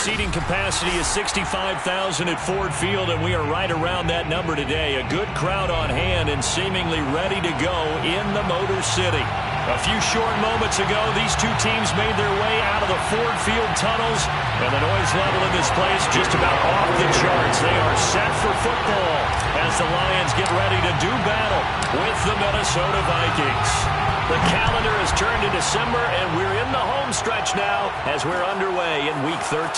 seating capacity is 65,000 at Ford Field, and we are right around that number today. A good crowd on hand and seemingly ready to go in the Motor City. A few short moments ago, these two teams made their way out of the Ford Field tunnels, and the noise level in this place just about off the charts. They are set for football as the Lions get ready to do battle with the Minnesota Vikings. The calendar has turned to December, and we're in the home stretch now as we're underway in Week 13.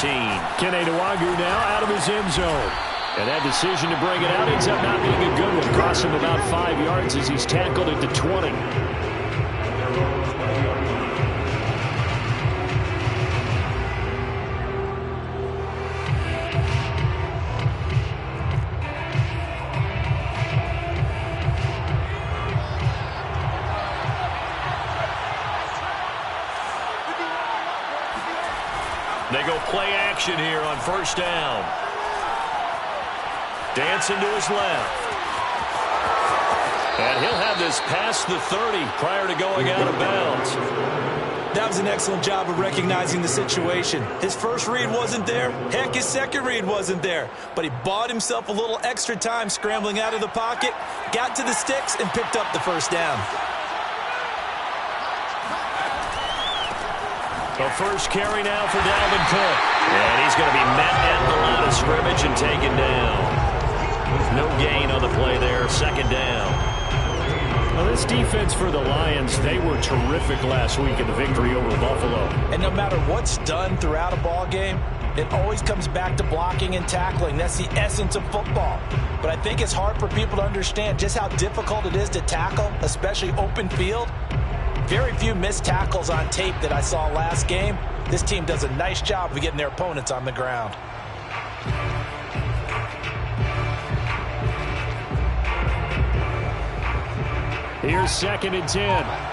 Kene Nwangu now out of his end zone. And that decision to bring it out ends up not being a good one. Cost him about 5 yards as he's tackled at the 20. They go play action here on first down. Dancing to his left. And he'll have this past the 30 prior to going out of bounds. That was an excellent job of recognizing the situation. His first read wasn't there. Heck, his second read wasn't there. But he bought himself a little extra time scrambling out of the pocket, got to the sticks, and picked up the first down. The first carry now for Dalvin Cook. And he's going to be met at the line of scrimmage and taken down. No gain on the play there. Second down. Well, this defense for the Lions, they were terrific last week in the victory over Buffalo. And no matter what's done throughout a ball game, it always comes back to blocking and tackling. That's the essence of football. But I think it's hard for people to understand just how difficult it is to tackle, especially open field. Very few missed tackles on tape that I saw last game. This team does a nice job of getting their opponents on the ground. Here's 2nd and 10.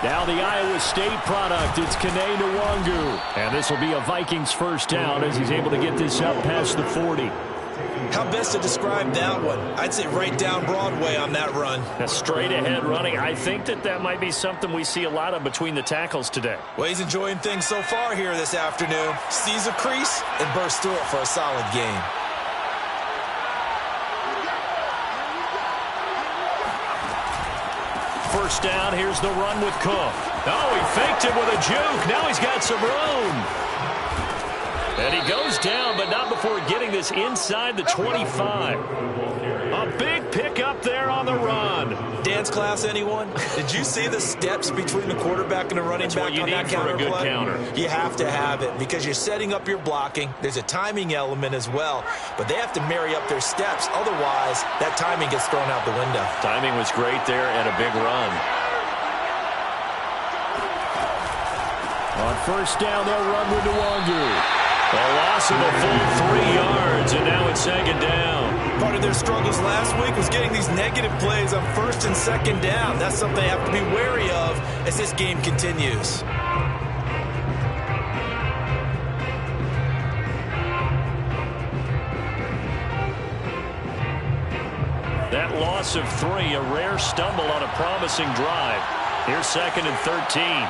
Now the Iowa State product, it's Kene Nwangu. And this will be a Vikings first down as he's able to get this up past the 40. How best to describe that one? I'd say right down Broadway on that run. A straight ahead running. I think that might be something we see a lot of between the tackles today. Well, he's enjoying things so far here this afternoon. Sees a crease and bursts through it for a solid gain. First down, here's the run with Cook. Oh, he faked it with a juke. Now he's got some room. And he goes down, but not before getting this inside the 25. A big pickup there on the run. Dance class, anyone? Did you see the steps between the quarterback and the running back on that counter play? That's what you need for a good counter. You have to have it because you're setting up your blocking. There's a timing element as well, but they have to marry up their steps. Otherwise, that timing gets thrown out the window. Timing was great there and a big run. On first down, they'll run with Nwangu. A loss of a full 3 yards, and now it's 2nd down. Part of their struggles last week was getting these negative plays on 1st and 2nd down. That's something they have to be wary of as this game continues. That loss of 3, a rare stumble on a promising drive. Here's 2nd and 13.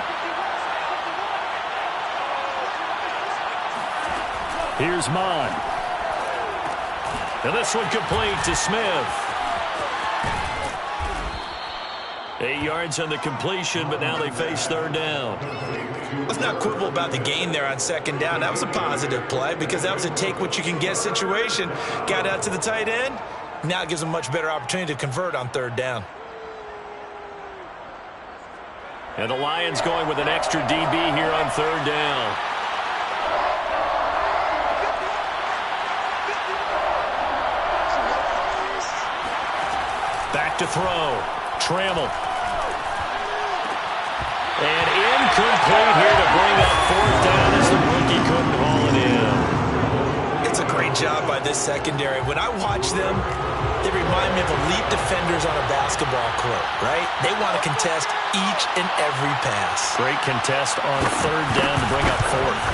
Here's Mon. And this one complete to Smith. 8 yards on the completion, but now they face 3rd down. Let's not quibble about the gain there on 2nd down. That was a positive play because that was a take-what-you-can-get situation. Got out to the tight end. Now it gives them a much better opportunity to convert on 3rd down. And the Lions going with an extra DB here on 3rd down. Back to throw. Trammell. And incomplete here to bring up 4th down as the rookie couldn't haul it in. It's a great job by this secondary. When I watch them, they remind me of elite defenders on a basketball court, right? They want to contest each and every pass. Great contest on 3rd down to bring up 4th.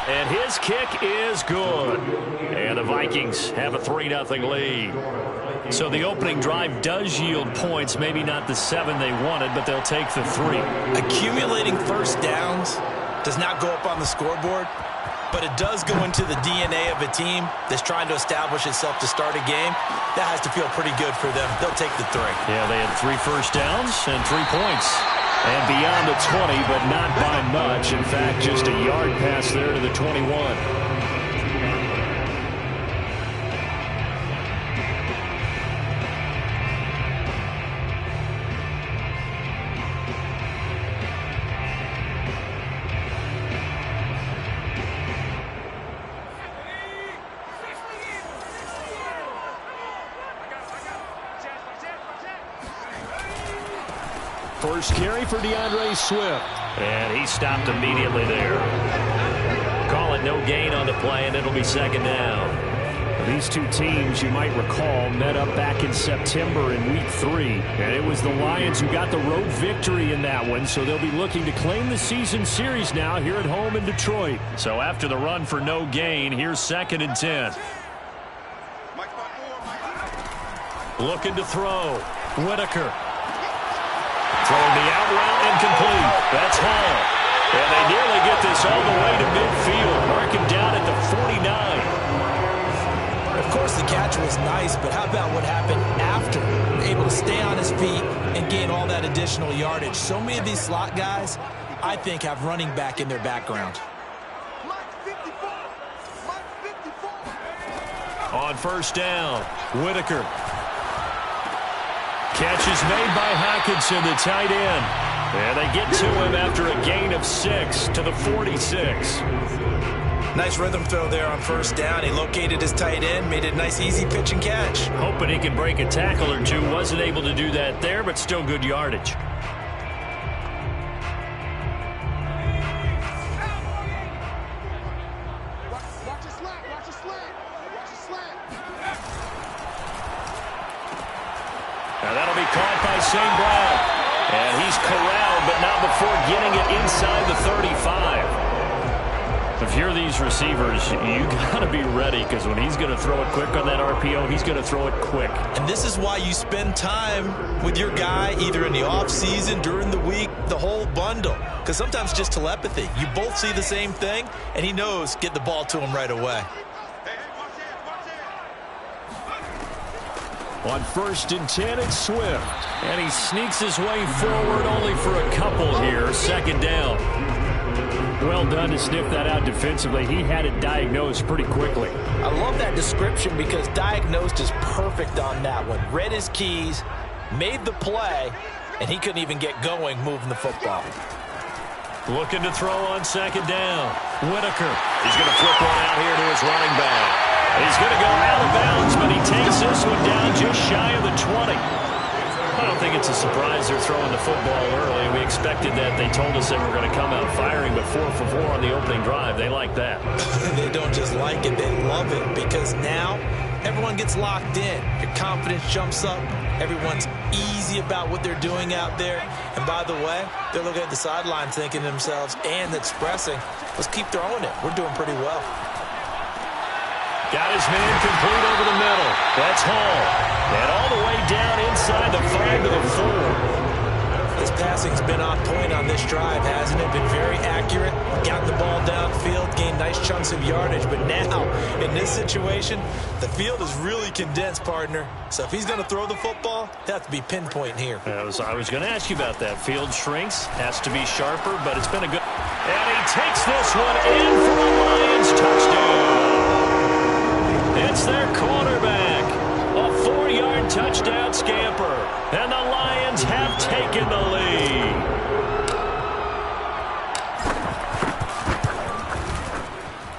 And his kick is good. And the Vikings have a 3-0 lead. So the opening drive does yield points. Maybe not the 7 they wanted, but they'll take the 3. Accumulating first downs does not go up on the scoreboard, but it does go into the DNA of a team that's trying to establish itself to start a game. That has to feel pretty good for them. They'll take the 3. Yeah, they had 3 first downs and 3 points. And beyond the 20, but not by much. In fact, just a yard pass there to the 21. First carry for DeAndre Swift. And he stopped immediately there. Call it no gain on the play, and it'll be 2nd down. These two teams, you might recall, met up back in September in Week 3. And it was the Lions who got the road victory in that one, so they'll be looking to claim the season series now here at home in Detroit. So after the run for no gain, here's 2nd and 10. Looking to throw. Whitaker. Throwing the out route incomplete. That's Hall. And they nearly get this all the way to midfield. Mark him down at the 49. Of course, the catch was nice, but how about what happened after? Able to stay on his feet and gain all that additional yardage. So many of these slot guys, I think, have running back in their background. On first down, Whitaker. Catch is made by Hockenson, the tight end. And they get to him after a gain of 6 to the 46. Nice rhythm throw there on first down. He located his tight end, made it a nice easy pitch and catch. Hoping he can break a tackle or two. Wasn't able to do that there, but still good yardage. Now that'll be caught by St. Brown. And he's corralled, but not before getting it inside the 35. If you're these receivers, you got to be ready, because when he's going to throw it quick on that RPO, he's going to throw it quick. And this is why you spend time with your guy, either in the offseason, during the week, the whole bundle. Because sometimes just telepathy. You both see the same thing, and he knows get the ball to him right away. On 1st and 10, it's Swift. And he sneaks his way forward only for a couple here. 2nd down. Well done to sniff that out defensively. He had it diagnosed pretty quickly. I love that description, because diagnosed is perfect on that one. Read his keys, made the play, and he couldn't even get going moving the football. Looking to throw on 2nd down. Whitaker. He's going to flip one out here to his running back. He's going to go out of bounds, but he takes this one down just shy of the 20. I don't think it's a surprise they're throwing the football early. We expected that. They told us they were going to come out firing, but 4 for 4 on the opening drive. They like that. They don't just like it, they love it, because now everyone gets locked in. Your confidence jumps up. Everyone's easy about what they're doing out there. And by the way, they're looking at the sideline thinking to themselves and expressing, let's keep throwing it. We're doing pretty well. Got his man complete over the middle. That's Hall. And all the way down inside the 5 to the 4. His passing's been on point on this drive, hasn't it? Been very accurate. Gotten the ball downfield, gained nice chunks of yardage. But now, in this situation, the field is really condensed, partner. So if he's going to throw the football, they have to be pinpoint here. I was going to ask you about that. Field shrinks, has to be sharper, but it's been a good... And he takes this one in for a Lions touchdown. It's their quarterback. A 4-yard touchdown scamper. And the Lions have taken the lead.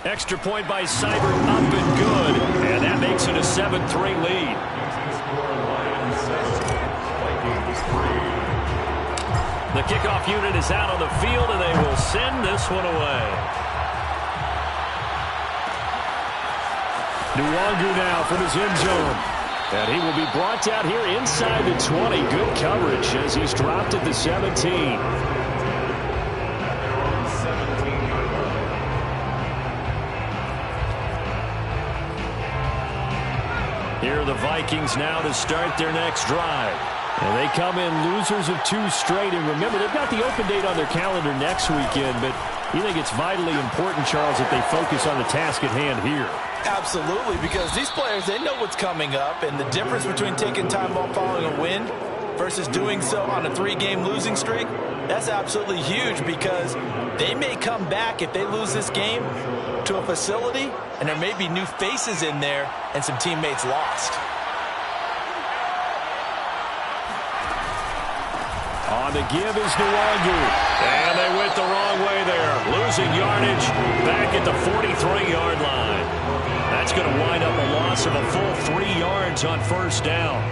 Extra point by Cyber, up and good. And that makes it a 7-3 lead. The kickoff unit is out on the field, and they will send this one away. Nwangu now from his end zone. And he will be brought down here inside the 20. Good coverage as he's dropped at the 17. the Vikings now to start their next drive. And they come in losers of 2 straight. And remember, they've got the open date on their calendar next weekend. But you think it's vitally important, Charles, that they focus on the task at hand here? Absolutely, because these players, they know what's coming up. And the difference between taking time off following a win versus doing so on a 3-game losing streak, that's absolutely huge, because they may come back if they lose this game to a facility, and there may be new faces in there and some teammates lost. On the give is Nwangu. And they went the wrong way there. Losing yardage back at the 43-yard line. That's going to wind up a loss of a full 3 yards on first down.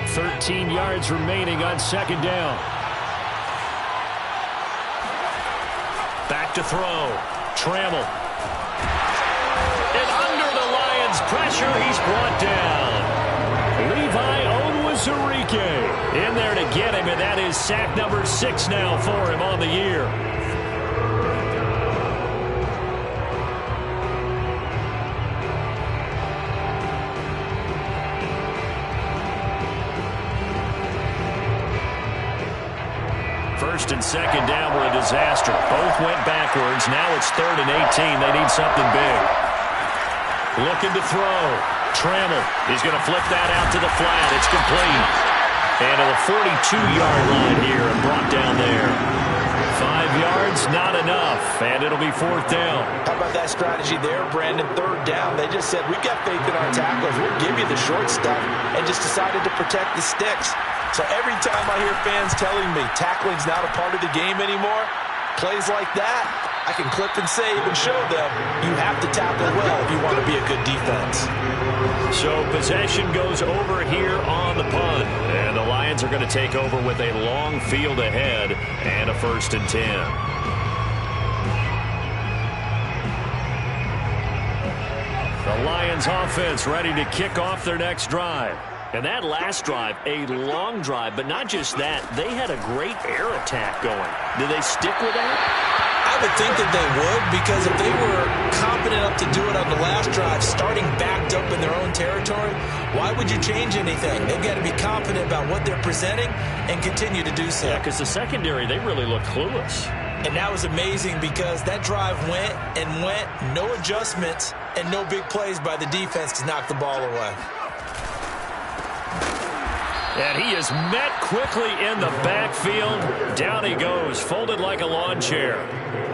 13 yards remaining on second down. Back to throw. Trammell. And under the Lions' pressure, he's brought down. Levi Onwuzurike in there to get him, and that is sack number 6 now for him on the year. First and second down were a disaster. Both went backwards. Now it's 3rd and 18. They need something big. Looking to throw. Trammell. He's going to flip that out to the flat. It's complete. And to the 42-yard line here and brought down there. 5 yards, not enough. And it'll be 4th down. How about that strategy there, Brandon? 3rd down. They just said, we've got faith in our tackles. We'll give you the short stuff, and just decided to protect the sticks. So every time I hear fans telling me tackling's not a part of the game anymore, plays like that, I can clip and save and show them you have to tackle well if you want to be a good defense. So possession goes over here on the punt. And the Lions are going to take over with a long field ahead and a 1st and 10. The Lions offense ready to kick off their next drive. And that last drive, a long drive, but not just that. They had a great air attack going. Do they stick with that? I would think that they would, because if they were confident enough to do it on the last drive, starting backed up in their own territory, why would you change anything? They've got to be confident about what they're presenting and continue to do so. Yeah, because the secondary, they really looked clueless. And that was amazing, because that drive went and went, no adjustments, and no big plays by the defense to knock the ball away. And he is met quickly in the backfield. Down he goes, folded like a lawn chair.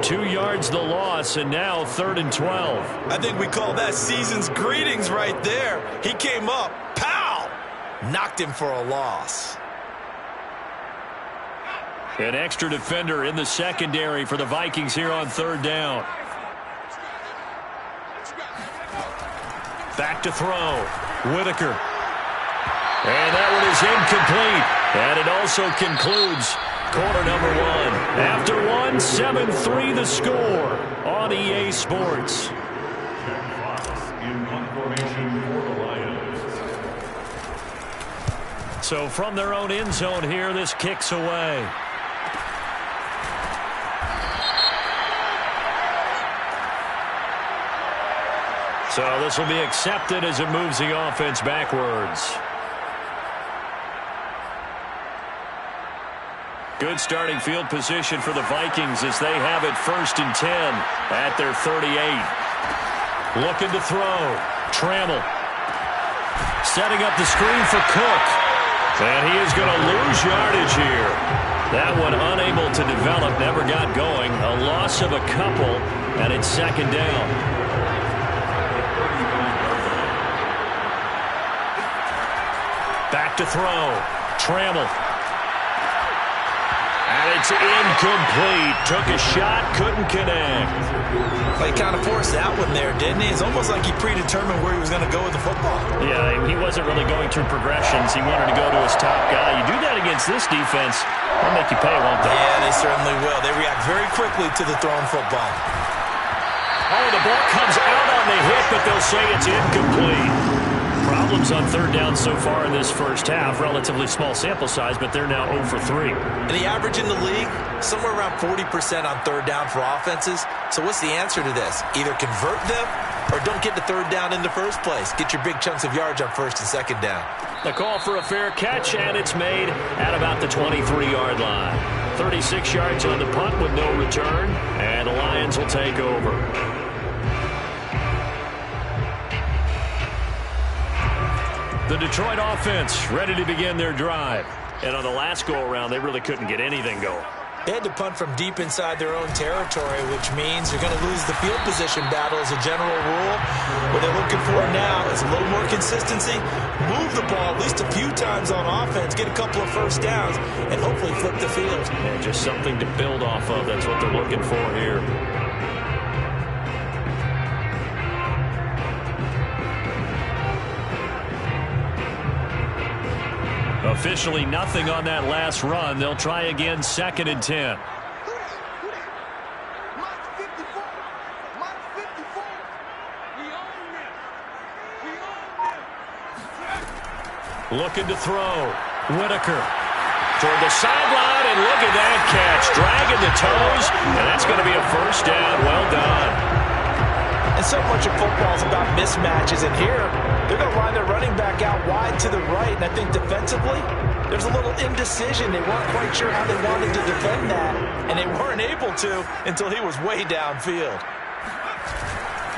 2 yards the loss, and now 3rd and 12. I think we call that season's greetings right there. He came up, pow! Knocked him for a loss. An extra defender in the secondary for the Vikings here on 3rd down. Back to throw. Whitaker. And that one is incomplete. And it also concludes quarter number 1. After 1, 7-3 the score on EA Sports. So from their own end zone here, this kicks away. So this will be accepted as it moves the offense backwards. Good starting field position for the Vikings as they have it 1st and 10 at their 38. Looking to throw. Trammell. Setting up the screen for Cook. And he is going to lose yardage here. That one unable to develop, never got going. A loss of a couple, and it's 2nd down. Back to throw. Trammell. And it's incomplete. Took a shot, couldn't connect. He kind of forced that one there, didn't he? It's almost like he predetermined where he was going to go with the football. Yeah, he wasn't really going through progressions. He wanted to go to his top guy. You do that against this defense, they'll make you pay, won't they? Yeah, they certainly will. They react very quickly to the thrown football. Oh, the ball comes out on the hit, but they'll say it's incomplete. problems on third down so far in this first half. Relatively small sample size, but they're now 0 for 3. And the average in the league, somewhere around 40% on third down for offenses. So what's the answer to this? Either convert them or don't get to third down in the first place. Get your big chunks of yards on first and second down. The call for a fair catch, and it's made at about the 23-yard line. 36 yards on the punt with no return, and the Lions will take over. The Detroit offense ready to begin their drive. And on the last go-around, they really couldn't get anything going. They had to punt from deep inside their own territory, which means you're going to lose the field position battle as a general rule. What they're looking for now is a little more consistency, move the ball at least a few times on offense, get a couple of first downs, and hopefully flip the field. And just something to build off of. That's what they're looking for here. Officially nothing on that last run. They'll try again, 2nd and 10. Looking to throw. Whitaker toward the sideline, and look at that catch. Dragging the toes, and that's going to be a first down. Well done. And so much of football is about mismatches, and here they're going to line their running back out wide to the right, and I think defensively there's a little indecision. They weren't quite sure how they wanted to defend that, and they weren't able to until he was way downfield.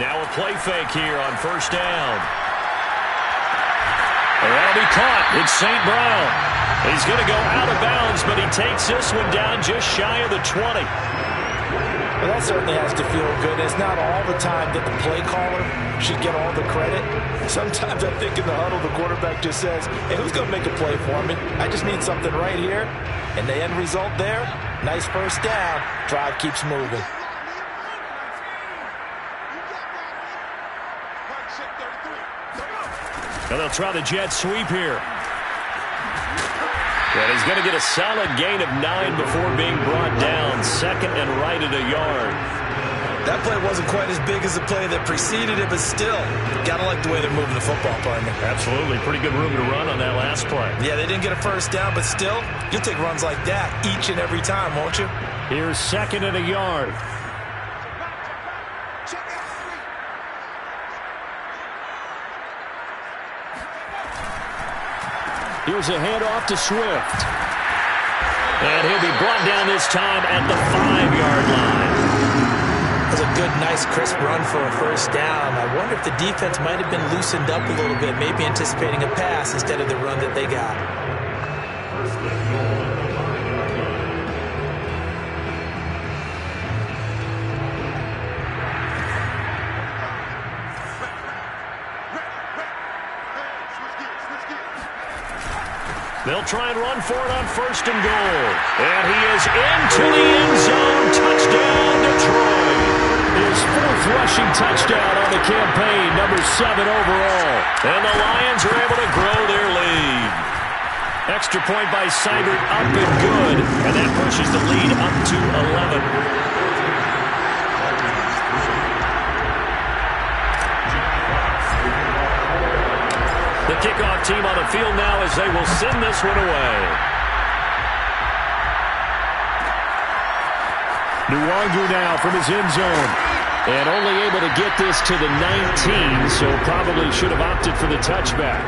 Now a play fake here on first down. And that'll be caught. It's St. Brown. He's going to go out of bounds, but he takes this one down just shy of the 20. Well, that certainly has to feel good. It's not all the time that the play caller should get all the credit. Sometimes I think in the huddle, the quarterback just says, hey, who's going to make a play for me? I just need something right here. And the end result there, nice first down. Drive keeps moving. Now they'll try the jet sweep here. And he's going to get a solid gain of 9 before being brought down. 2nd and right at a yard. That play wasn't quite as big as the play that preceded it, but still, got to like the way they're moving the football, partner. Absolutely. Pretty good room to run on that last play. Yeah, they didn't get a first down, but still, you'll take runs like that each and every time, won't you? Here's 2nd and a yard. Here's a handoff to Swift. And he'll be brought down this time at the 5-yard line. That was a good, nice, crisp run for a first down. I wonder if the defense might have been loosened up a little bit, maybe anticipating a pass instead of the run that they got. They'll try and run for it on 1st and goal. And he is into the end zone. Touchdown, Detroit. His 4th rushing touchdown on the campaign, number 7 overall. And the Lions are able to grow their lead. Extra point by Seibert, up and good. And that pushes the lead up to 11. The kickoff team on the field now as they will send this one away. Nwangu now from his end zone. And only able to get this to the 19, so probably should have opted for the touchback.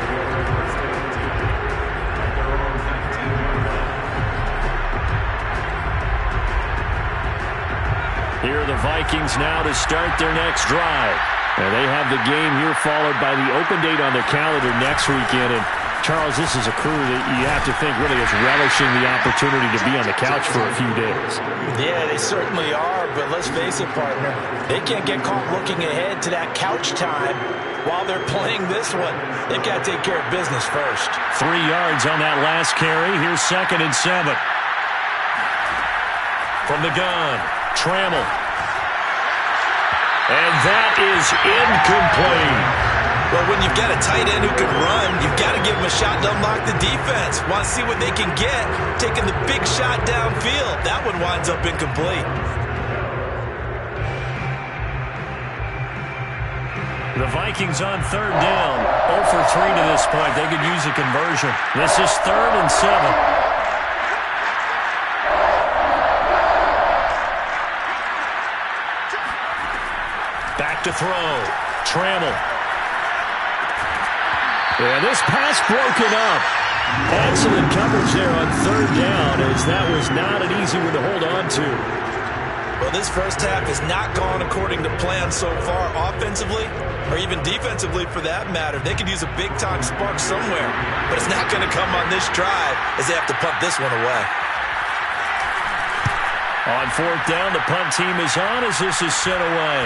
Here are the Vikings now to start their next drive. And they have the game here followed by the open date on their calendar next weekend. And, Charles, this is a crew that you have to think really is relishing the opportunity to be on the couch for a few days. Yeah, they certainly are, but let's face it, partner. They can't get caught looking ahead to that couch time while they're playing this one. They've got to take care of business first. 3 yards on that last carry. Here's 2nd and 7. From the gun, Trammell. And that is incomplete. Well, when you've got a tight end who can run, you've got to give him a shot to unlock the defense. Want to see what they can get, taking the big shot downfield. That one winds up incomplete. The Vikings on third down. 0 for 3 to this point. They could use a conversion. This is 3rd and 7. Back to throw. Trammell. Yeah, this pass broken up. Excellent coverage there on third down, as that was not an easy one to hold on to. Well, this first half has not gone according to plan so far offensively, or even defensively for that matter. They could use a big-time spark somewhere, but it's not going to come on this drive as they have to punt this one away. On 4th down, the punt team is on as this is sent away.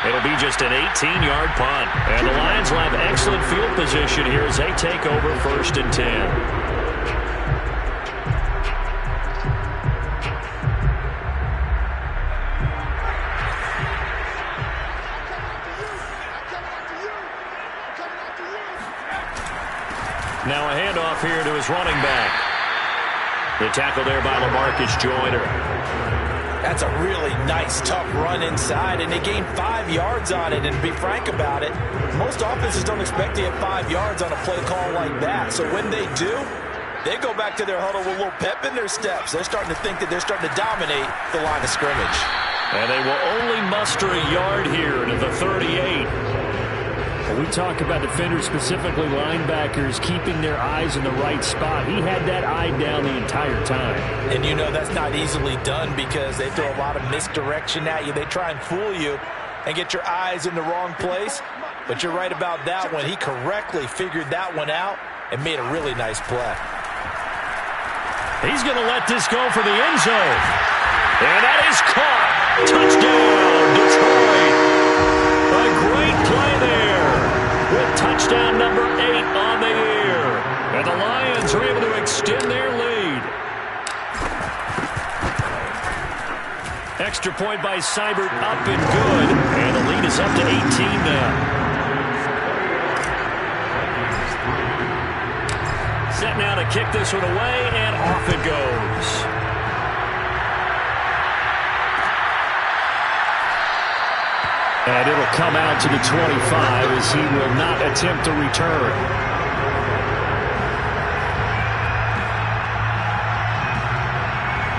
It'll be just an 18-yard punt. And the Lions will have excellent field position here as they take over 1st and 10. Now a handoff here to his running back. The tackle there by LaMarcus Joyner. That's a really nice, tough run inside, and they gained 5 yards on it. And to be frank about it, most offenses don't expect to get 5 yards on a play call like that. So when they do, they go back to their huddle with a little pep in their steps. They're starting to think that they're starting to dominate the line of scrimmage. And they will only muster a yard here to the 38. We talk about defenders, specifically linebackers, keeping their eyes in the right spot. He had that eye down the entire time. And you know that's not easily done because they throw a lot of misdirection at you. They try and fool you and get your eyes in the wrong place. But you're right about that one. He correctly figured that one out and made a really nice play. He's going to let this go for the end zone. And that is caught. Touchdown, Detroit. A great play there. With touchdown number 8 on the year. And the Lions are able to extend their lead. Extra point by Seibert, up and good. And the lead is up to 18 now. Set now to kick this one away, and off it goes. And it'll come out to the 25 as he will not attempt to return.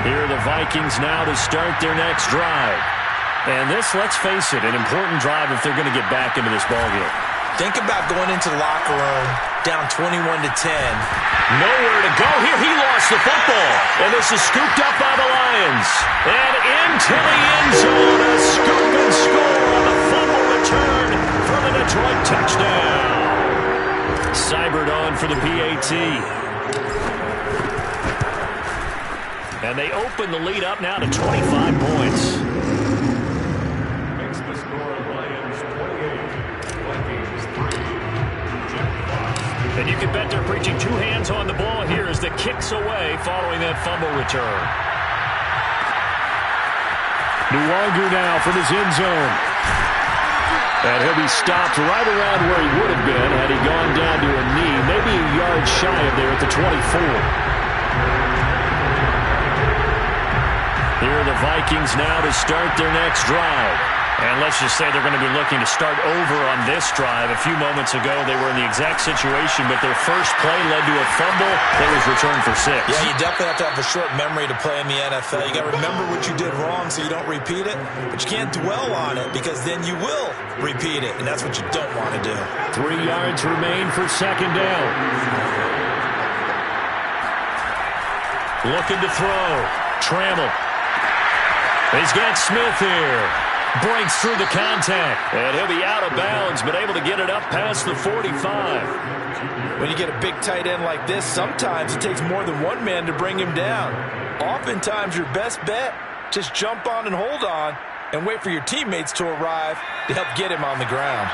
Here are the Vikings now to start their next drive. And this, let's face it, an important drive if they're going to get back into this ballgame. Think about going into the locker room down 21-10. Nowhere to go here. He lost the football. And this is scooped up by the Lions. And into the end zone. A scoop and score on the fumble return for the Detroit touchdown. Seibert on for the PAT. And they open the lead up now to 25 points. Makes the score Lions 28, Vikings 3. And you can bet they're preaching 2 hands on the ball here as the kicks away following that fumble return. Nwangu now from his end zone. And he'll be stopped right around where he would have been had he gone down to a knee, maybe a yard shy of there at the 24. Here are the Vikings now to start their next drive. And let's just say they're going to be looking to start over on this drive. A few moments ago, they were in the exact situation, but their first play led to a fumble that was returned for 6. Yeah, you definitely have to have a short memory to play in the NFL. You got to remember what you did wrong so you don't repeat it, but you can't dwell on it because then you will repeat it, and that's what you don't want to do. 3 yards remain for 2nd down. Looking to throw. Trammell. He's got Smith here. Breaks through the contact. And he'll be out of bounds, but able to get it up past the 45. When you get a big tight end like this, sometimes it takes more than one man to bring him down. Oftentimes, your best bet, just jump on and hold on and wait for your teammates to arrive to help get him on the ground.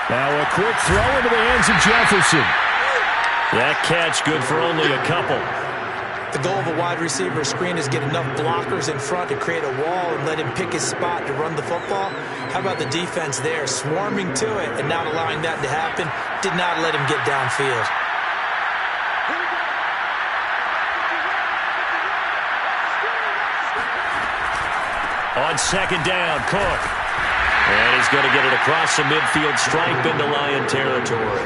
Now a quick throw into the hands of Jefferson. That catch good for only a couple. The goal of a wide receiver screen is get enough blockers in front to create a wall and let him pick his spot to run the football. How about the defense there, swarming to it and not allowing that to happen? Did not let him get downfield. On second down, Cook. And he's going to get it across the midfield stripe into Lion territory.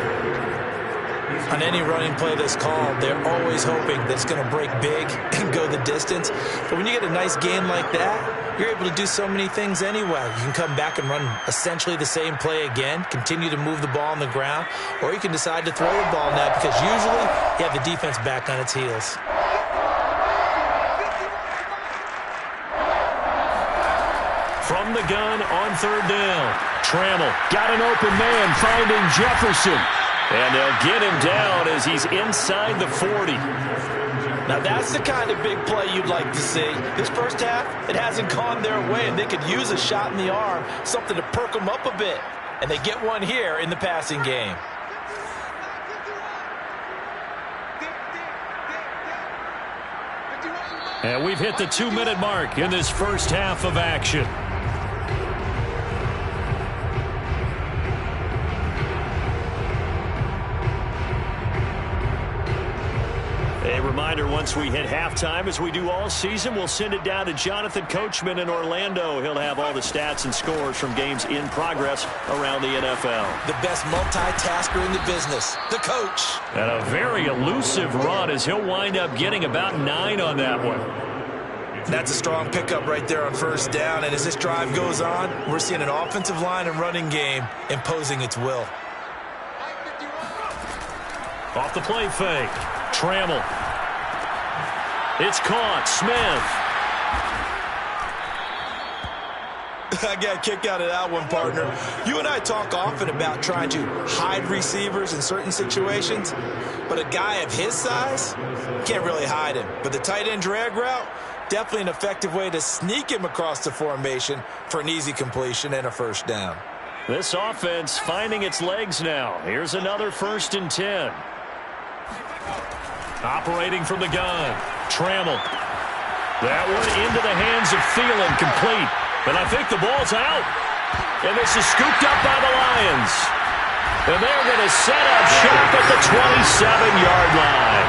On any running play that's called, they're always hoping that it's going to break big and go the distance. But when you get a nice game like that, you're able to do so many things anyway. You can come back and run essentially the same play again, continue to move the ball on the ground, or you can decide to throw the ball now because usually you have the defense back on its heels. From the gun on third down, Trammell got an open man, finding Jefferson. And they'll get him down as he's inside the 40. Now that's the kind of big play you'd like to see. This first half, it hasn't gone their way, and they could use a shot in the arm, something to perk them up a bit. And they get one here in the passing game. And we've hit the 2-minute mark in this first half of action. A reminder, once we hit halftime, as we do all season, we'll send it down to Jonathan Coachman in Orlando. He'll have all the stats and scores from games in progress around the NFL. The best multitasker in the business, the coach. And a very elusive run as he'll wind up getting about 9 on that one. That's a strong pickup right there on first down. And as this drive goes on, we're seeing an offensive line and running game imposing its will. Off the play fake. Trammell. It's caught. Smith. I got a kick out of that one, partner. You and I talk often about trying to hide receivers in certain situations, but a guy of his size can't really hide him. But the tight end drag route, definitely an effective way to sneak him across the formation for an easy completion and a first down. This offense finding its legs now. Here's another 1st and 10. Operating from the gun, Trammell. That one into the hands of Thielen, complete. But I think the ball's out. And this is scooped up by the Lions. And they're going to set up shop at the 27-yard line.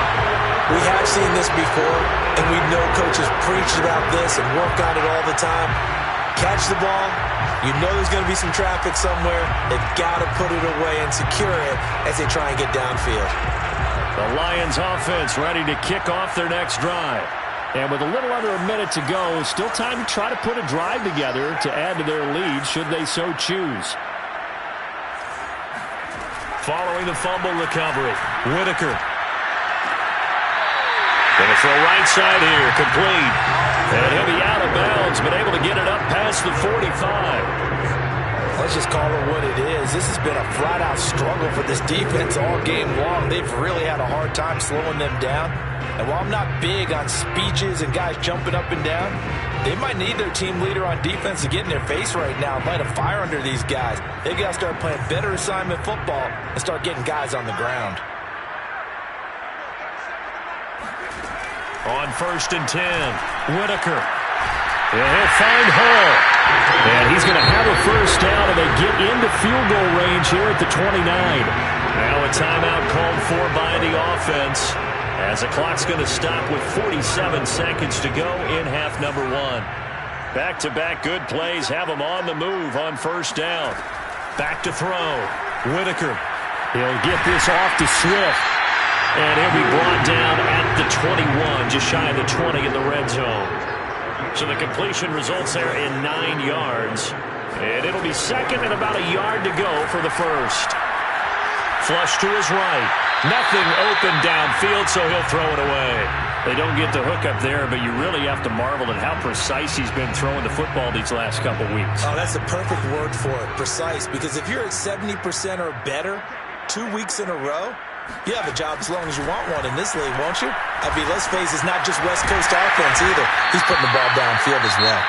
We have seen this before, and we know coaches preach about this and work on it all the time. Catch the ball. You know there's going to be some traffic somewhere. They've got to put it away and secure it as they try and get downfield. The Lions offense ready to kick off their next drive. And with a little under a minute to go, still time to try to put a drive together to add to their lead should they so choose. Following the fumble recovery, Whitaker. Going to throw right side here, complete. And he'll be out of bounds, but able to get it up past the 45. Let's just call it what it is. This has been a flat-out struggle for this defense all game long. They've really had a hard time slowing them down. And while I'm not big on speeches and guys jumping up and down, they might need their team leader on defense to get in their face right now and light a fire under these guys. They've got to start playing better assignment football and start getting guys on the ground. On 1st and 10, Whitaker. And he'll find Hall. And he's going to have a first down, and they get into field goal range here at the 29. Now a timeout called for by the offense, as the clock's going to stop with 47 seconds to go in half number 1. Back-to-back good plays have them on the move on first down. Back to throw. Whitaker. He'll get this off to Swift. And he'll be brought down at the 21, just shy of the 20 in the red zone. So the completion results there in 9 yards. And it'll be second and about a yard to go for the first. Flush to his right. Nothing open downfield, so he'll throw it away. They don't get the hook up there, but you really have to marvel at how precise he's been throwing the football these last couple weeks. Oh, that's the perfect word for it, precise. Because if you're at 70% or better 2 weeks in a row, you have a job as long as you want one in this league, won't you? I mean, let's face it, it's not just West Coast offense either. He's putting the ball downfield as well.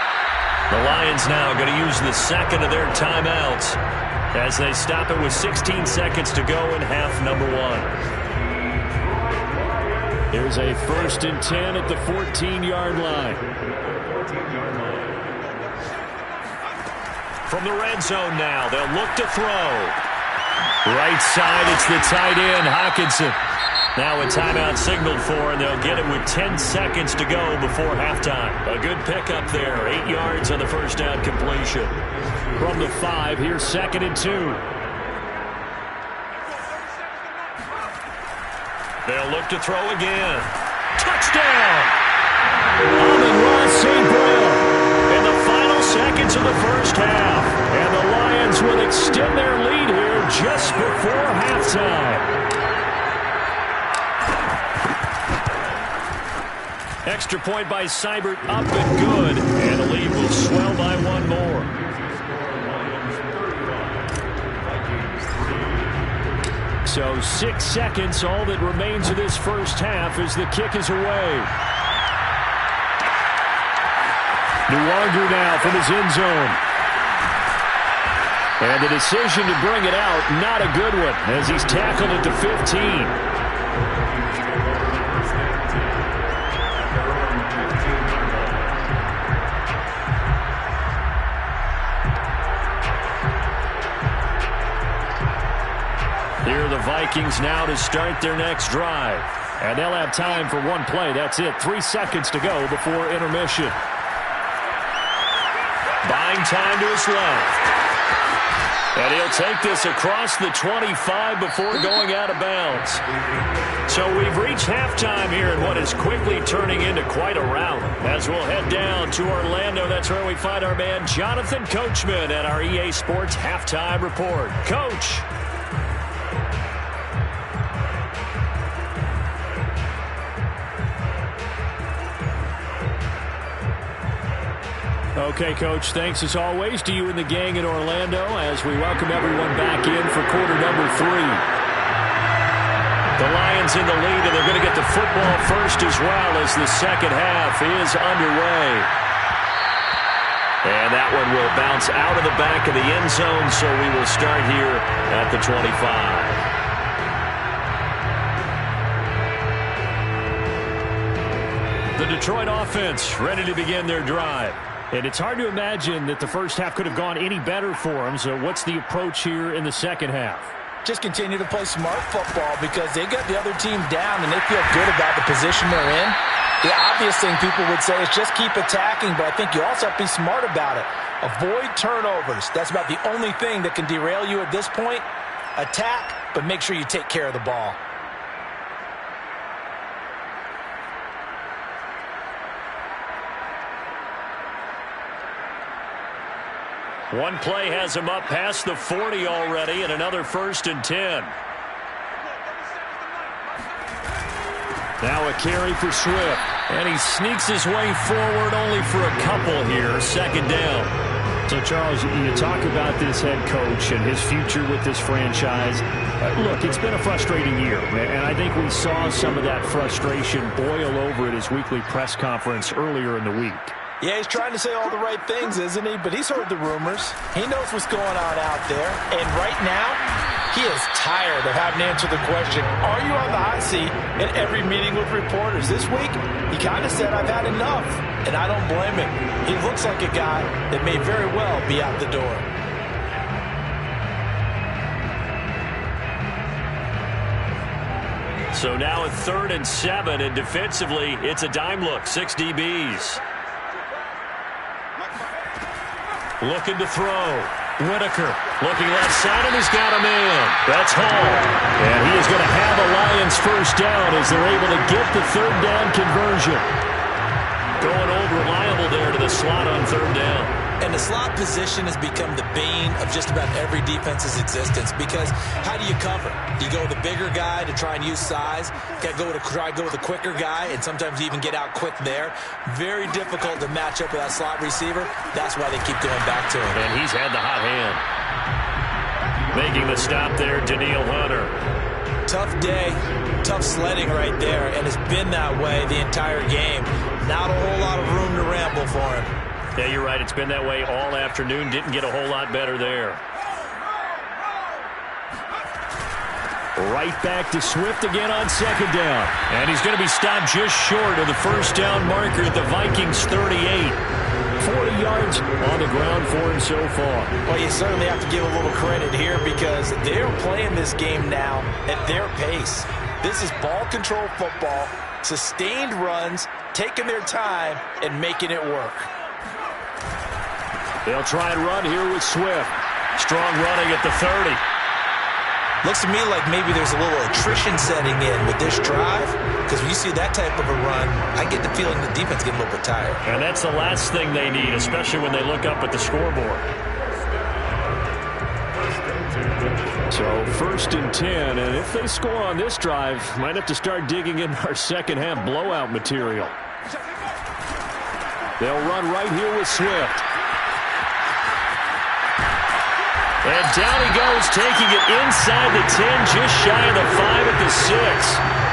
The Lions now going to use the second of their timeouts as they stop it with 16 seconds to go in half number 1. Here's a 1st and 10 at the 14-yard line. From the red zone now, they'll look to throw. Right side, it's the tight end, Hockenson. Now a timeout signaled for, and they'll get it with 10 seconds to go before halftime. A good pickup there. 8 yards on the first down completion. From the 5, here's 2nd and 2. They'll look to throw again. Touchdown! Amon-Ra St. Brown in the final seconds of the first half. And the Lions will extend their lead here just before halftime. Extra point by Seibert, up and good. And the lead will swell by one more. So 6 seconds, all that remains of this first half as the kick is away. Nuwanger now from his end zone. And the decision to bring it out, not a good one, as he's tackled at the 15. Here are the Vikings now to start their next drive. And they'll have time for one play. That's it. 3 seconds to go before intermission. Buying time to his left. And he'll take this across the 25 before going out of bounds. So we've reached halftime here in what is quickly turning into quite a rout. As we'll head down to Orlando, that's where we find our man Jonathan Coachman at our EA Sports Halftime Report. Coach. Okay, Coach, thanks as always to you and the gang in Orlando as we welcome everyone back in for quarter number 3. The Lions in the lead, and they're going to get the football first as well as the second half is underway. And that one will bounce out of the back of the end zone, so we will start here at the 25. The Detroit offense ready to begin their drive. And it's hard to imagine that the first half could have gone any better for them. So what's the approach here in the second half? Just continue to play smart football because they got the other team down and they feel good about the position they're in. The obvious thing people would say is just keep attacking, but I think you also have to be smart about it. Avoid turnovers. That's about the only thing that can derail you at this point. Attack, but make sure you take care of the ball. One play has him up past the 40 already, and another 1st and 10. Now a carry for Swift. And he sneaks his way forward only for a couple here. 2nd down. So, Charles, you talk about this head coach and his future with this franchise. Look, it's been a frustrating year, and I think we saw some of that frustration boil over at his weekly press conference earlier in the week. Yeah, he's trying to say all the right things, isn't he? But he's heard the rumors. He knows what's going on out there. And right now, he is tired of having to answer the question, are you on the hot seat in every meeting with reporters? This week, he kind of said, I've had enough. And I don't blame him. He looks like a guy that may very well be out the door. So now a 3rd and 7, and defensively, it's a dime look. 6 DBs. Looking to throw. Whitaker looking left side, and he's got a man. That's Hall. And he is going to have a Lions first down as they're able to get the 3rd down conversion. Going old reliable there to the slot on 3rd down. And the slot position has become the bane of just about every defense's existence because how do you cover? Do you go with a bigger guy to try and use size? Got to try to go with a quicker guy and sometimes even get out quick there. Very difficult to match up with that slot receiver. That's why they keep going back to him. And he's had the hot hand. Making the stop there, Danielle Hunter. Tough day, tough sledding right there, and it's been that way the entire game. Not a whole lot of room to ramble for him. Yeah, you're right. It's been that way all afternoon. Didn't get a whole lot better there. Right back to Swift again on 2nd down. And he's going to be stopped just short of the first down marker at the Vikings 38. 40 yards on the ground for him so far. Well, you certainly have to give a little credit here because they're playing this game now at their pace. This is ball control football, sustained runs, taking their time, and making it work. They'll try and run here with Swift. Strong running at the 30. Looks to me like maybe there's a little attrition setting in with this drive, because when you see that type of a run, I get the feeling the defense getting a little bit tired. And that's the last thing they need, especially when they look up at the scoreboard. So 1st and 10, and if they score on this drive, might have to start digging in our second half blowout material. They'll run right here with Swift. And down he goes, taking it inside the 10, just shy of the 5 at the 6.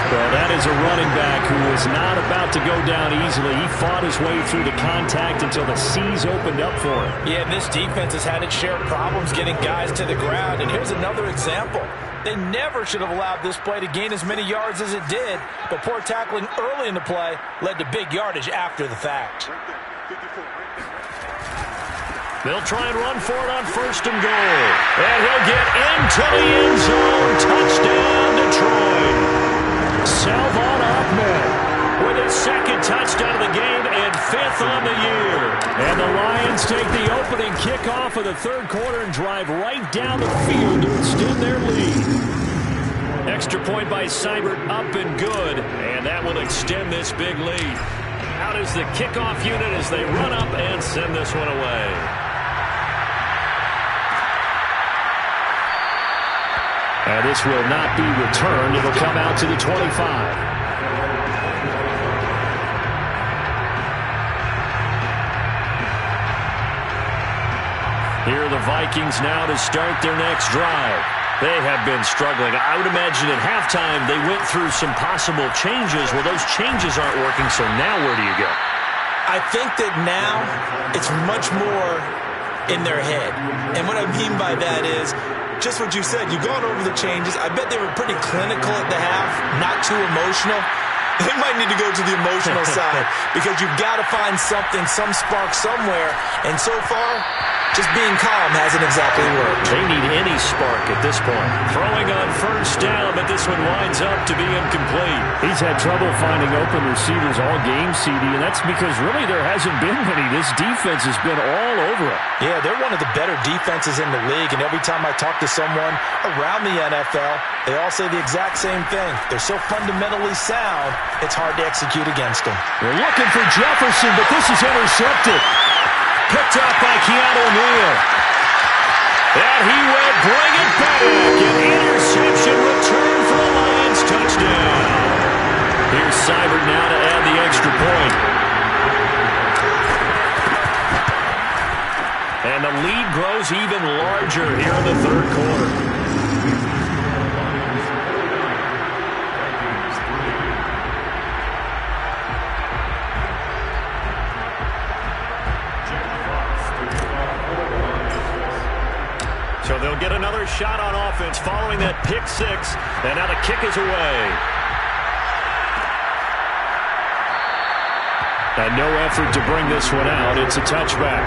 Well, that is a running back who was not about to go down easily. He fought his way through the contact until the C's opened up for him. Yeah, and this defense has had its share of problems getting guys to the ground. And here's another example. They never should have allowed this play to gain as many yards as it did. But poor tackling early in the play led to big yardage after the fact. They'll try and run for it on 1st and goal. And he'll get into the end zone. Touchdown, Detroit. Salvon Ahmed with his 2nd touchdown of the game and 5th on the year. And the Lions take the opening kickoff of the 3rd quarter and drive right down the field to extend their lead. Extra point by Seibert, up and good. And that will extend this big lead. Out is the kickoff unit as they run up and send this one away. And this will not be returned. It'll come out to the 25. Here are the Vikings now to start their next drive. They have been struggling. I would imagine at halftime they went through some possible changes. Well, those changes aren't working, so now where do you go? I think that now it's much more in their head. And what I mean by that is just what you said. You've gone over the changes. I bet they were pretty clinical at the half, not too emotional. They might need to go to the emotional side because you've got to find something, some spark somewhere. And so far, just being calm hasn't exactly worked. They need any spark at this point. Throwing on 1st down, but this one winds up to be incomplete. He's had trouble finding open receivers all game, CD, and that's because really there hasn't been many. This defense has been all over it. Yeah, they're one of the better defenses in the league, and every time I talk to someone around the NFL, they all say the exact same thing. They're so fundamentally sound, it's hard to execute against them. They're looking for Jefferson, but this is intercepted. Picked up by Keanu Neal. And he will bring it back. An interception return for the Lions. Touchdown. Here's Seibert now to add the extra point. And the lead grows even larger here in the 3rd quarter. So they'll get another shot on offense following that pick 6. And now the kick is away. And no effort to bring this one out. It's a touchback.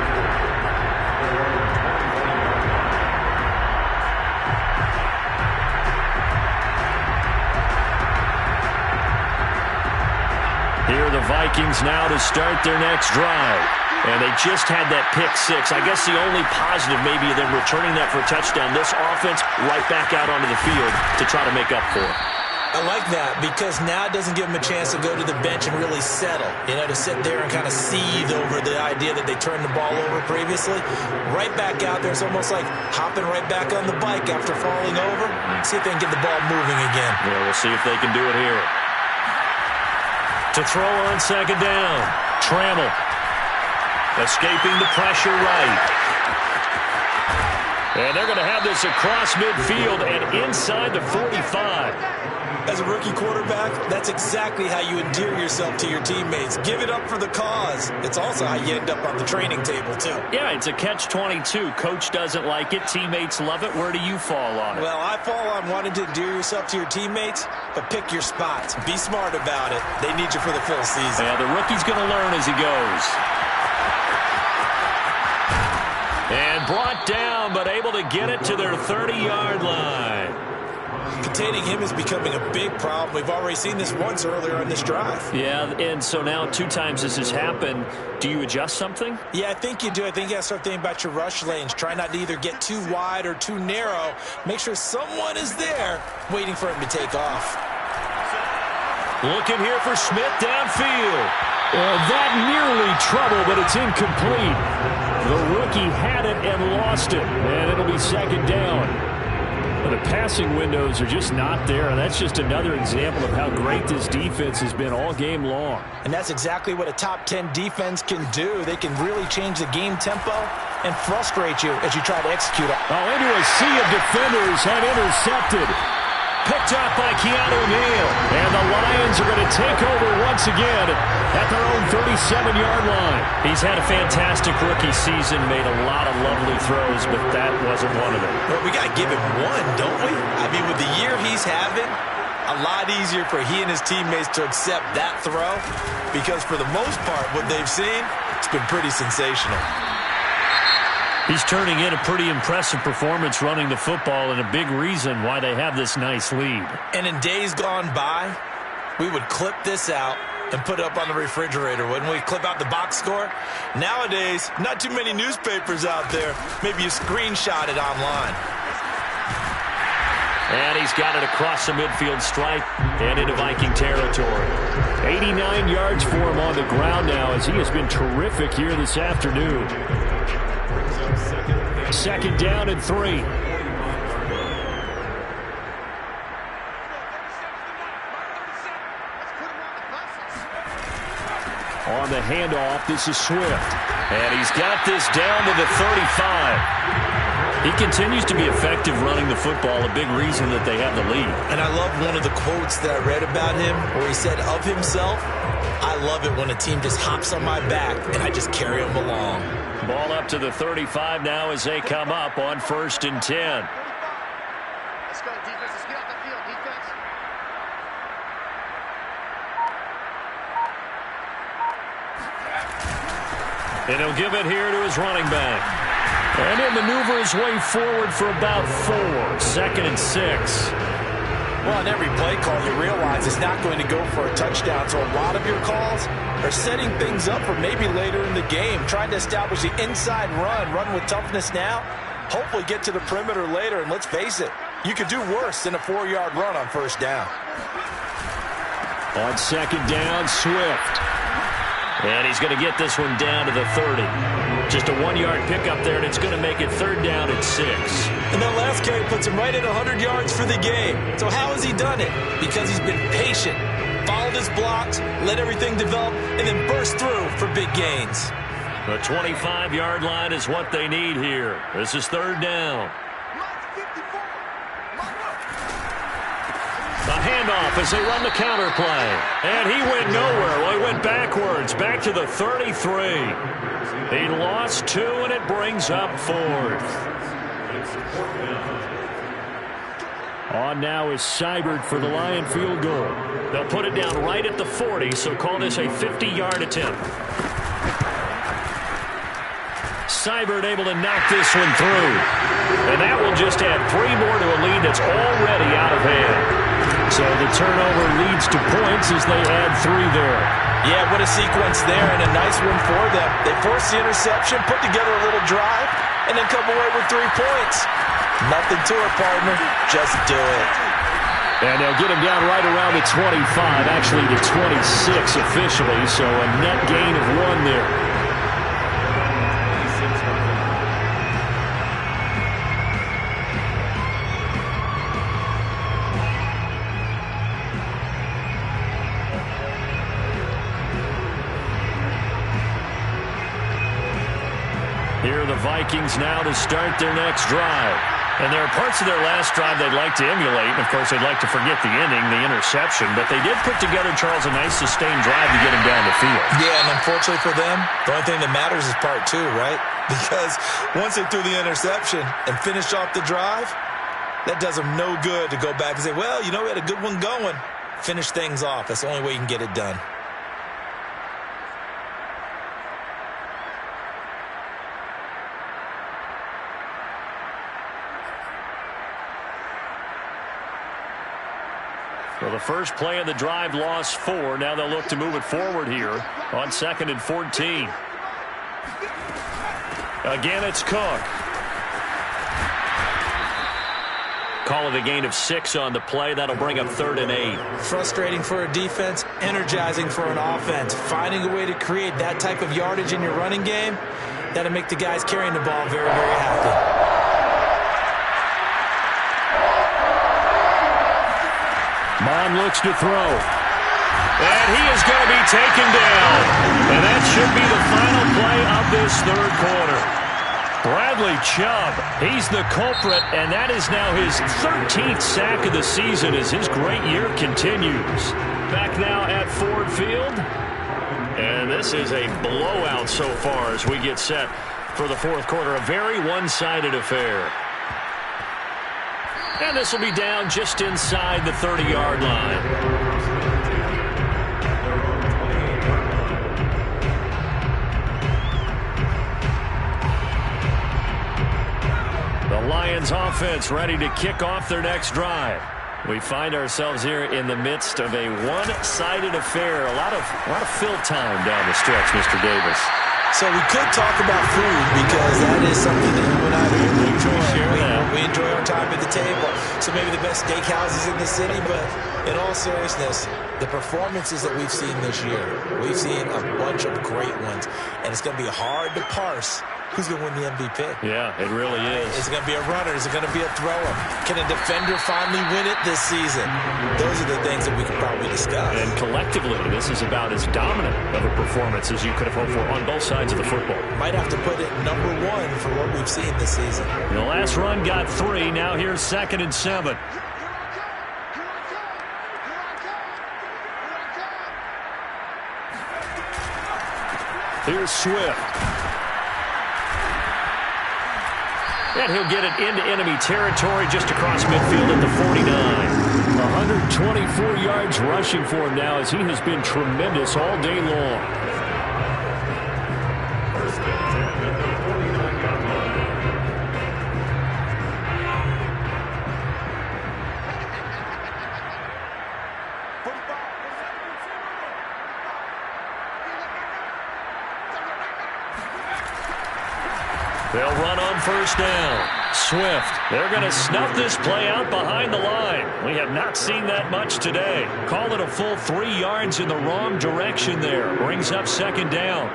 Here are the Vikings now to start their next drive. And they just had that pick 6. I guess the only positive maybe of them returning that for a touchdown. This offense right back out onto the field to try to make up for it. I like that because now it doesn't give them a chance to go to the bench and really settle. You know, to sit there and kind of seethe over the idea that they turned the ball over previously. Right back out there. It's almost like hopping right back on the bike after falling over. See if they can get the ball moving again. Yeah, we'll see if they can do it here. To throw on 2nd down. Trammell. Escaping the pressure right. And they're going to have this across midfield and inside the 45. As a rookie quarterback, that's exactly how you endear yourself to your teammates. Give it up for the cause. It's also how you end up on the training table, too. Yeah, it's a catch-22. Coach doesn't like it. Teammates love it. Where do you fall on it? Well, I fall on wanting to endear yourself to your teammates, but pick your spots. Be smart about it. They need you for the full season. Yeah, the rookie's going to learn as he goes. And brought down, but able to get it to their 30-yard line. Containing him is becoming a big problem. We've already seen this once earlier on this drive. Yeah, and so now 2 times this has happened. Do you adjust something? Yeah, I think you do. I think you got to start thinking about your rush lanes. Try not to either get too wide or too narrow. Make sure someone is there waiting for him to take off. Looking here for Smith downfield. That nearly trouble, but it's incomplete. The rookie had it and lost it, and it'll be second down. The passing windows are just not there. That's just another example of how great this defense has been all game long. And that's exactly what a top 10 defense can do. They can really change the game tempo and frustrate you as you try to execute it. Into a sea of defenders and intercepted. Picked up by Keanu Neal. And the Lions are going to take over once again at their own 37-yard line. He's had a fantastic rookie season, made a lot of lovely throws, but that wasn't one of them. Well, we got to give him one, don't we? I mean, with the year he's having, a lot easier for he and his teammates to accept that throw because for the most part, what they've seen, it's been pretty sensational. He's turning in a pretty impressive performance running the football and a big reason why they have this nice lead. And in days gone by, we would clip this out and put it up on the refrigerator, wouldn't we? Clip out the box score. Nowadays, not too many newspapers out there. Maybe you screenshot it online. And he's got it across the midfield stripe and into Viking territory. 89 yards for him on the ground now as he has been terrific here this afternoon. Second down and 3. On the handoff, this is Swift. And he's got this down to the 35. He continues to be effective running the football, a big reason that they have the lead. And I love one of the quotes that I read about him where he said of himself, I love it when a team just hops on my back and I just carry them along. Ball up to the 35 now as they come up on 1st and 10. Let's go, defense. Let's get off the field, defense. And he'll give it here to his running back. And he'll maneuver his way forward for about 4. 2nd and 6. Well, on every play call, you realize it's not going to go for a touchdown. So a lot of your calls are setting things up for maybe later in the game, trying to establish the inside run with toughness now, hopefully get to the perimeter later. And let's face it, you could do worse than a 4-yard run on 1st down. On 2nd down, Swift. And he's going to get this one down to the 30. Just a 1-yard pickup there, and it's going to make it 3rd down and 6. And that last carry puts him right at 100 yards for the game. So how has he done it? Because he's been patient, followed his blocks, let everything develop, and then burst through for big gains. The 25-yard line is what they need here. This is 3rd down. The handoff as they run the counter play. And he went nowhere. Well, he went backwards, back to the 33. He lost 2, and it brings up 4th. On now is Seibert for the Lion field goal. They'll put it down right at the 40, so call this a 50-yard attempt. Seibert able to knock this one through. And that will just add 3 more to a lead that's already out of hand. So the turnover leads to points as they add 3 there. Yeah, what a sequence there, and a nice one for them. They forced the interception, put together a little drive, and then come away with 3 points. Nothing to it, partner. Just do it. And they'll get him down right around the 25, actually the 26 officially, so a net gain of 1 there. Here are the Vikings now to start their next drive. And there are parts of their last drive they'd like to emulate. And, of course, they'd like to forget the ending, the interception. But they did put together, Charles, a nice sustained drive to get him down the field. Yeah, and unfortunately for them, the only thing that matters is part 2, right? Because once they threw the interception and finished off the drive, that does them no good to go back and say, well, you know, we had a good one going. Finish things off. That's the only way you can get it done. Well, the first play of the drive lost 4. Now they'll look to move it forward here on 2nd and 14. Again, it's Cook. Call it a gain of 6 on the play. That'll bring up 3rd and 8. Frustrating for a defense, energizing for an offense. Finding a way to create that type of yardage in your running game, that'll make the guys carrying the ball very, very happy. Mon looks to throw. And he is going to be taken down. And that should be the final play of this 3rd quarter. Bradley Chubb, he's the culprit, and that is now his 13th sack of the season as his great year continues. Back now at Ford Field. And this is a blowout so far as we get set for the 4th quarter. A very one-sided affair. And this will be down just inside the 30-yard line. The Lions offense ready to kick off their next drive. We find ourselves here in the midst of a one-sided affair. A lot of fill time down the stretch, Mr. Davis. So we could talk about food because that is something that you and I really enjoy. We enjoy our time at the table. So maybe the best steakhouses in the city, but in all seriousness, the performances that we've seen this year, we've seen a bunch of great ones, and it's going to be hard to parse who's going to win the MVP. Yeah, it really is. Is it going to be a runner? Is it going to be a thrower? Can a defender finally win it this season? Those are the things that we could probably discuss. And collectively, this is about as dominant of a performance as you could have hoped for on both sides of the football. Might have to put it number 1 for what we've seen this season. The last run got 3. Now here's 2nd and 7. Here's Swift. And he'll get it into enemy territory just across midfield at the 49. 124 yards rushing for him now as he has been tremendous all day long. They'll run on first down. Swift. They're going to snuff this play out behind the line. We have not seen that much today. Call it a full 3 yards in the wrong direction there. Brings up 2nd down.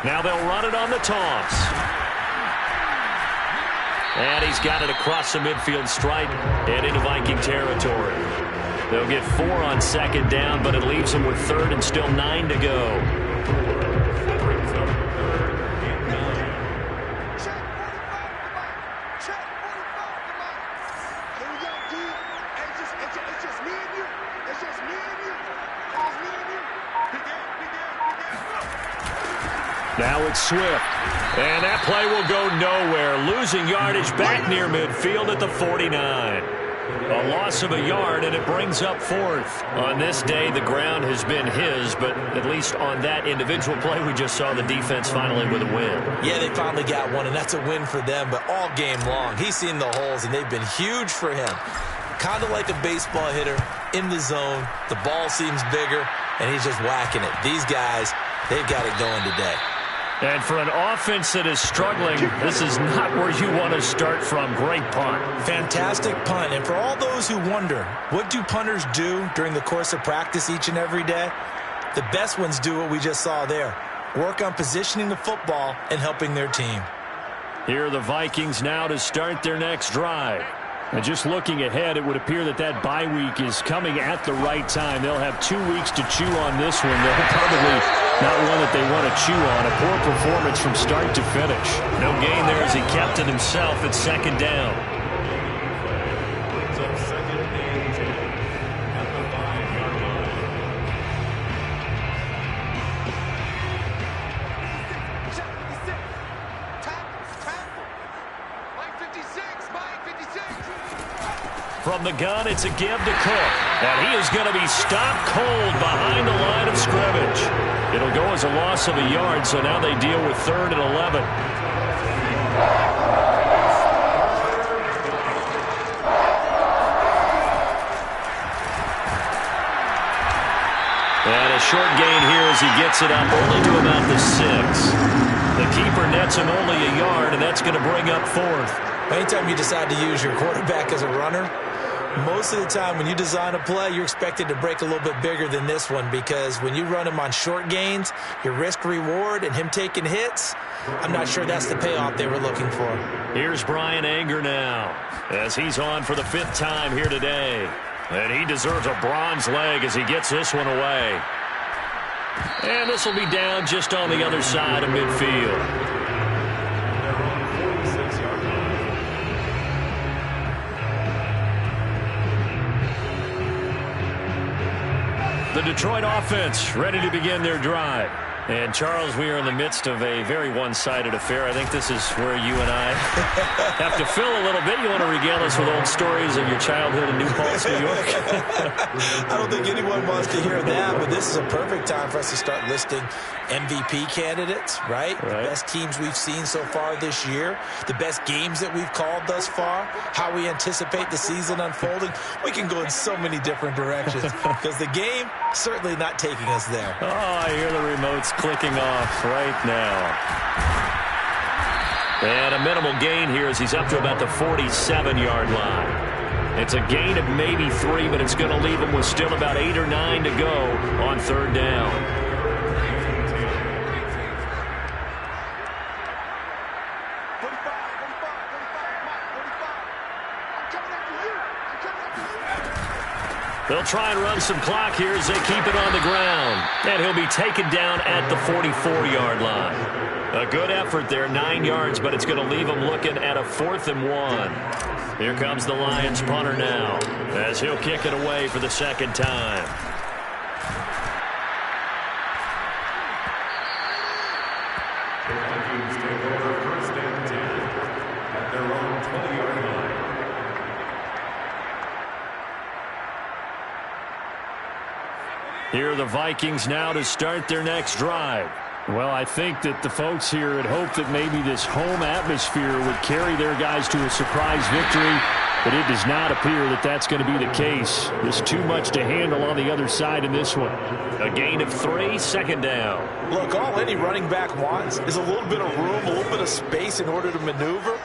Now they'll run it on the toss. And he's got it across the midfield stripe and into Viking territory. They'll get 4 on 2nd down, but it leaves them with 3rd and still 9 to go. Now it's Swift. And that play will go nowhere. Losing yardage back near midfield at the 49. A loss of a yard, and it brings up 4th. On this day, the ground has been his, but at least on that individual play, we just saw the defense finally with a win. Yeah, they finally got one, and that's a win for them, but all game long, he's seen the holes, and they've been huge for him. Kind of like a baseball hitter in the zone. The ball seems bigger, and he's just whacking it. These guys, they've got it going today. And for an offense that is struggling, this is not where you want to start from. Great punt. Fantastic punt. And for all those who wonder, what do punters do during the course of practice each and every day? The best ones do what we just saw there. Work on positioning the football and helping their team. Here are the Vikings now to start their next drive. And just looking ahead, it would appear that that bye week is coming at the right time. They'll have 2 weeks to chew on this one. They'll probably not one that they want to chew on. A poor performance from start to finish. No gain there as he kept it himself at 2nd down. From the gun, it's a give to Cook. And he is going to be stopped cold behind the line of scrimmage. It'll go as a loss of a yard, so now they deal with 3rd and 11. And a short gain here as he gets it up only to about the 6. The keeper nets him only a yard, and that's going to bring up 4th. Anytime you decide to use your quarterback as a runner, most of the time when you design a play, you're expected to break a little bit bigger than this one, because when you run him on short gains, your risk-reward and him taking hits, I'm not sure that's the payoff they were looking for. Here's Brian Anger now as he's on for the 5th time here today. And he deserves a bronze leg as he gets this one away. And this will be down just on the other side of midfield. The Detroit offense ready to begin their drive. And, Charles, we are in the midst of a very one-sided affair. I think this is where you and I have to fill a little bit. You want to regale us with old stories of your childhood in New Paltz, New York? I don't think anyone wants to hear that, but this is a perfect time for us to start listing MVP candidates, right? The best teams we've seen so far this year, the best games that we've called thus far, how we anticipate the season unfolding. We can go in so many different directions because the game certainly not taking us there. Oh, I hear the remotes clicking off right now. And a minimal gain here as he's up to about the 47-yard line. It's a gain of maybe 3, but it's going to leave him with still about 8 or 9 to go on 3rd down. They'll try and run some clock here as they keep it on the ground. And he'll be taken down at the 44-yard line. A good effort there, 9 yards, but it's going to leave him looking at a 4th and 1. Here comes the Lions punter now as he'll kick it away for the 2nd time. Here are the Vikings now to start their next drive. Well, I think that the folks here had hoped that maybe this home atmosphere would carry their guys to a surprise victory, but it does not appear that that's going to be the case. There's too much to handle on the other side in this one. A gain of 3, 2nd down. Look, all any running back wants is a little bit of room, a little bit of space in order to maneuver.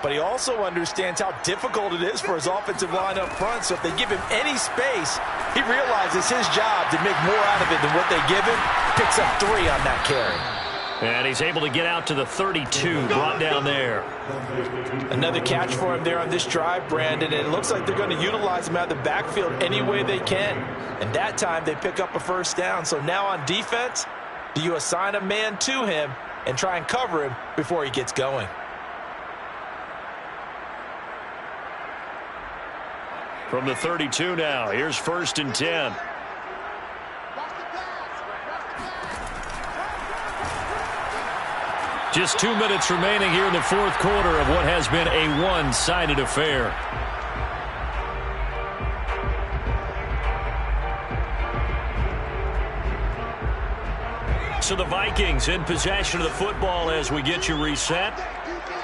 But he also understands how difficult it is for his offensive line up front. So if they give him any space, he realizes his job to make more out of it than what they give him. Picks up 3 on that carry. And he's able to get out to the 32, brought down there. Another catch for him there on this drive, Brandon. And it looks like they're going to utilize him out of the backfield any way they can. And that time they pick up a 1st down. So now on defense, do you assign a man to him and try and cover him before he gets going? From the 32 now, here's 1st and 10. Just 2 minutes remaining here in the 4th quarter of what has been a one-sided affair. So the Vikings in possession of the football as we get you reset.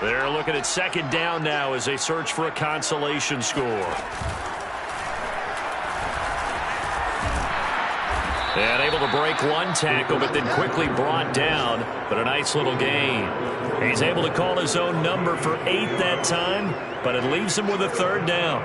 They're looking at 2nd down now as they search for a consolation score. And able to break one tackle, but then quickly brought down. But a nice little gain. He's able to call his own number for 8 that time, but it leaves him with a 3rd down.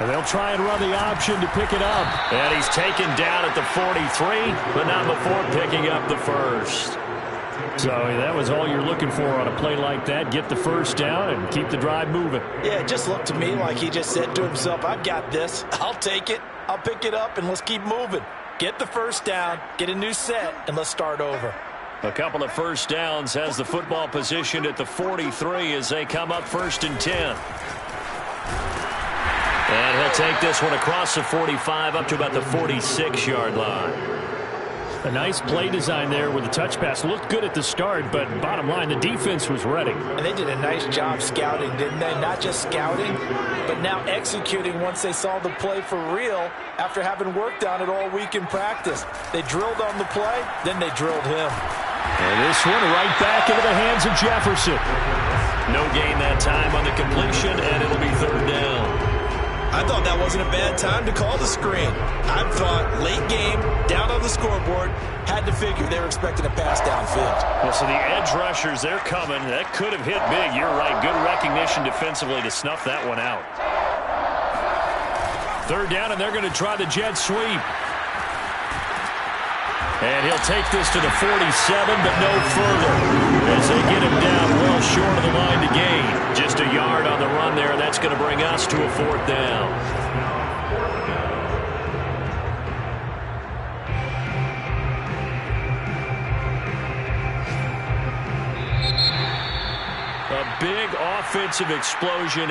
And they'll try and run the option to pick it up. And he's taken down at the 43, but not before picking up the 1st. So that was all you're looking for on a play like that. Get the 1st down and keep the drive moving. Yeah, it just looked to me like he just said to himself, I've got this. I'll take it. I'll pick it up, and let's keep moving. Get the 1st down, get a new set, and let's start over. A couple of 1st downs has the football positioned at the 43 as they come up 1st and 10. And he'll take this one across the 45 up to about the 46-yard line. A nice play design there with the touch pass. Looked good at the start, but bottom line, the defense was ready. And they did a nice job scouting, didn't they? Not just scouting, but now executing once they saw the play for real after having worked on it all week in practice. They drilled on the play, then they drilled him. And this one right back into the hands of Jefferson. No gain that time on the completion, and it'll be third down. I thought that wasn't a bad time to call the screen. I thought late game, down on the scoreboard, had to figure they were expecting a pass downfield. Well, so the edge rushers, they're coming. That could have hit big. You're right. Good recognition defensively to snuff that one out. Third down, and they're going to try the jet sweep. And he'll take this to the 47, but no further as they get him down well short of the line to gain. Just a yard on the run there. That's going to bring us to a fourth down. A big offensive explosion.